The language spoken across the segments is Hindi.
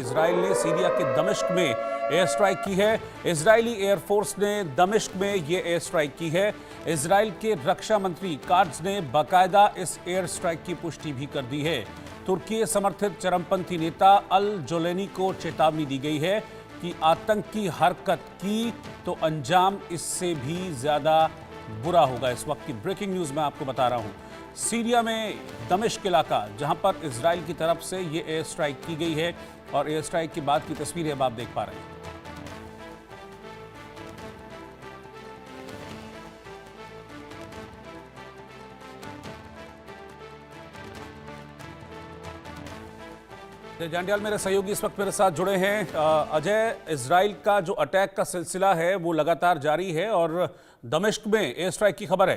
इजराइल ने सीरिया के दमिश्क में एयर स्ट्राइक की है। इजरायली एयरफोर्स ने दमिश्क में ये एयर स्ट्राइक की है। इजराइल के रक्षा मंत्री काट्ज ने बाकायदा इस एयर स्ट्राइक की पुष्टि भी कर दी है। तुर्की समर्थित चरमपंथी नेता अल जोलेनी को चेतावनी दी गई है कि आतंकी हरकत की तो अंजाम इससे भी ज्यादा बुरा होगा। इस वक्त की ब्रेकिंग न्यूज मैं आपको बता रहा हूं, सीरिया में दमिश्क इलाका जहां पर इजराइल की तरफ से ये एयर स्ट्राइक की गई है और एयर स्ट्राइक के बाद की तस्वीरें अब आप देख पा रहे हैं। जांडियाल मेरे सहयोगी इस वक्त मेरे साथ जुड़े हैं। अजय, इजराइल का जो अटैक का सिलसिला है वो लगातार जारी है और दमिश्क में एयर स्ट्राइक की खबर है।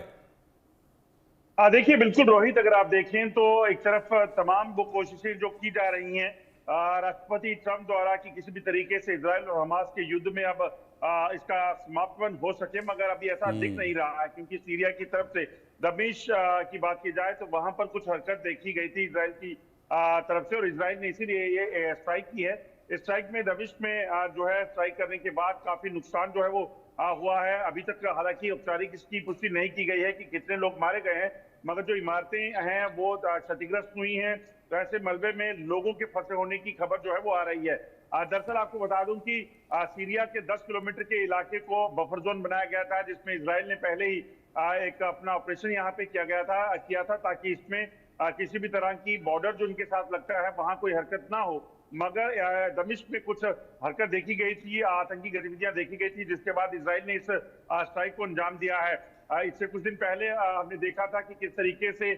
देखिए बिल्कुल रोहित, अगर आप देखें तो एक तरफ तमाम वो कोशिशें जो की जा रही हैं राष्ट्रपति ट्रंप द्वारा कि किसी भी तरीके से इजराइल और हमास के युद्ध में अब इसका समापन हो सके, मगर अभी ऐसा दिख नहीं रहा है क्योंकि सीरिया की तरफ से दमिश्क की बात की जाए तो वहां पर कुछ हरकत देखी गई थी इजराइल की तरफ से और इजराइल ने इसीलिए ये स्ट्राइक की है। स्ट्राइक में दमिश्क में जो है स्ट्राइक करने के बाद काफी नुकसान जो है वो हुआ है। अभी तक हालांकि औपचारिक इसकी पुष्टि नहीं की गई है कि कितने लोग मारे गए हैं, मगर जो इमारतें हैं वो क्षतिग्रस्त हुई हैं, तो ऐसे मलबे में लोगों के फंसे होने की खबर जो है वो आ रही है। दरअसल आपको बता दूं कि सीरिया के 10 किलोमीटर के इलाके को बफर जोन बनाया गया था, जिसमें इजराइल ने पहले ही एक अपना ऑपरेशन यहाँ पे किया था ताकि इसमें किसी भी तरह की बॉर्डर जो इनके साथ लगता है वहां कोई हरकत ना हो। मगर दमिश्क में कुछ हरकत देखी गई थी, आतंकी गतिविधियां देखी गई थी, जिसके बाद इजराइल ने इस स्ट्राइक को अंजाम दिया है। इससे कुछ दिन पहले हमने देखा था कि किस तरीके से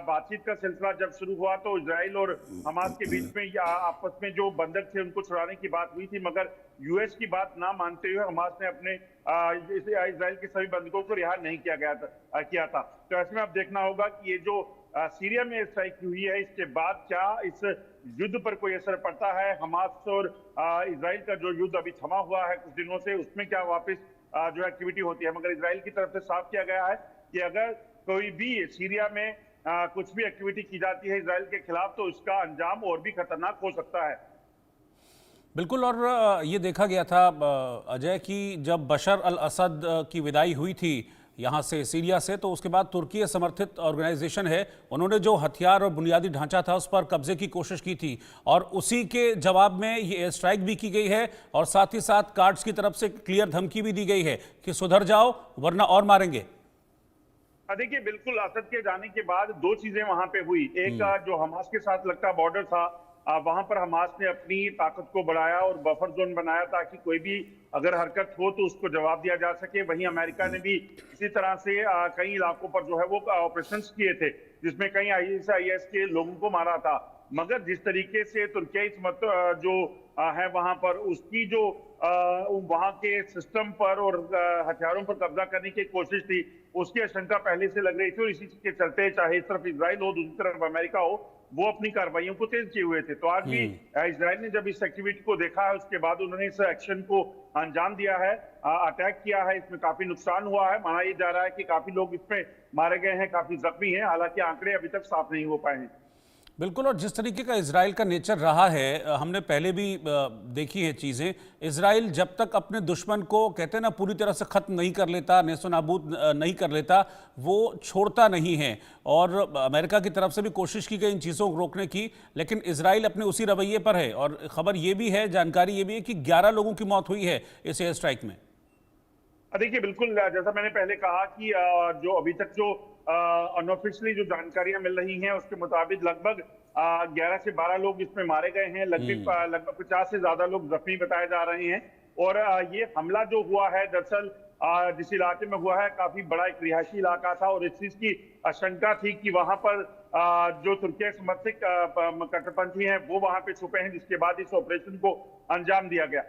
बातचीत का सिलसिला जब शुरू हुआ तो इजराइल और हमास के बीच में आपस में जो बंधक थे उनको छुड़ाने की बात हुई थी, मगर यूएस की बात ना मानते हुए हमास ने अपने इजराइल के सभी बंधकों को रिहा नहीं किया था। तो ऐसे में अब देखना होगा कि ये जो सीरिया में स्ट्राइक हुई है इसके बाद क्या इस युद्ध पर कोई असर पड़ता है। हमास और इजराइल का जो युद्ध अभी थमा हुआ है कुछ दिनों से, उसमें क्या वापस जो एक्टिविटी होती है। मगर इजराइल की तरफ से साफ किया गया है कि अगर कोई भी सीरिया में कुछ भी एक्टिविटी की जाती है इजराइल के खिलाफ तो इसका अंजाम और भी खतरनाक हो सकता है। बिल्कुल, और ये देखा गया था अजय कि जब बशर अल असद की विदाई हुई थी यहाँ से सीरिया से, तो उसके बाद तुर्की समर्थित ऑर्गेनाइजेशन है, उन्होंने जो हथियार और बुनियादी ढांचा था उस पर कब्जे की कोशिश की थी और उसी के जवाब में ये एयर स्ट्राइक भी की गई है और साथ ही साथ काट्ज की तरफ से क्लियर धमकी भी दी गई है कि सुधर जाओ वरना और मारेंगे। देखिए बिल्कुल, असद के जाने के बाद दो चीजें वहां पे हुई। एक जो हमास के साथ लगता बॉर्डर था वहां पर हमास ने अपनी ताकत को बढ़ाया और बफर जोन बनाया ताकि कोई भी अगर हरकत हो तो उसको जवाब दिया जा सके। वहीं अमेरिका ने भी इसी तरह से कई इलाकों पर जो है वो ऑपरेशंस किए थे जिसमें कई ISIS के लोगों को मारा था। मगर जिस तरीके से तुर्की जो है वहां पर उसकी जो वहां के सिस्टम पर और हथियारों पर कब्जा करने की कोशिश थी उसकी आशंका पहले से लग रही थी और इसी के चलते चाहे इस तरफ इजराइल हो दूसरी तरफ अमेरिका हो वो अपनी कार्रवाइयों को तेज किए हुए थे। तो आज भी इजराइल ने जब इस एक्टिविटी को देखा है उसके बाद उन्होंने इस एक्शन को अंजाम दिया है, अटैक किया है। इसमें काफी नुकसान हुआ है, माना ये जा रहा है कि काफी लोग इसमें मारे गए हैं, काफी जख्मी हैं, हालांकि आंकड़े अभी तक साफ नहीं हो पाए हैं। बिल्कुल, और जिस तरीके का इजराइल का नेचर रहा है हमने पहले भी देखी है चीज़ें। इजराइल जब तक अपने दुश्मन को कहते हैं ना पूरी तरह से ख़त्म नहीं कर लेता, नेस्तो नाबूद नहीं कर लेता, वो छोड़ता नहीं है। और अमेरिका की तरफ से भी कोशिश की गई इन चीज़ों को रोकने की, लेकिन इजराइल अपने उसी रवैये पर है। और खबर ये भी है, जानकारी ये भी है कि 11 लोगों की मौत हुई है इस एयर स्ट्राइक में। देखिए बिल्कुल, जैसा मैंने पहले कहा कि जो अभी तक जो अनऑफिशियली जो जानकारियां मिल रही हैं उसके मुताबिक लगभग 11 से 12 लोग इसमें मारे गए हैं, लगभग 50 से ज्यादा लोग जख्मी बताए जा रहे हैं। और ये हमला जो हुआ है दरअसल जिस इलाके में हुआ है काफी बड़ा एक रिहायशी इलाका था और इस चीज की आशंका थी कि वहां पर जो तुर्की समर्थित कट्टरपंथी हैं वो वहां पे छुपे हैं, जिसके बाद इस ऑपरेशन को अंजाम दिया गया।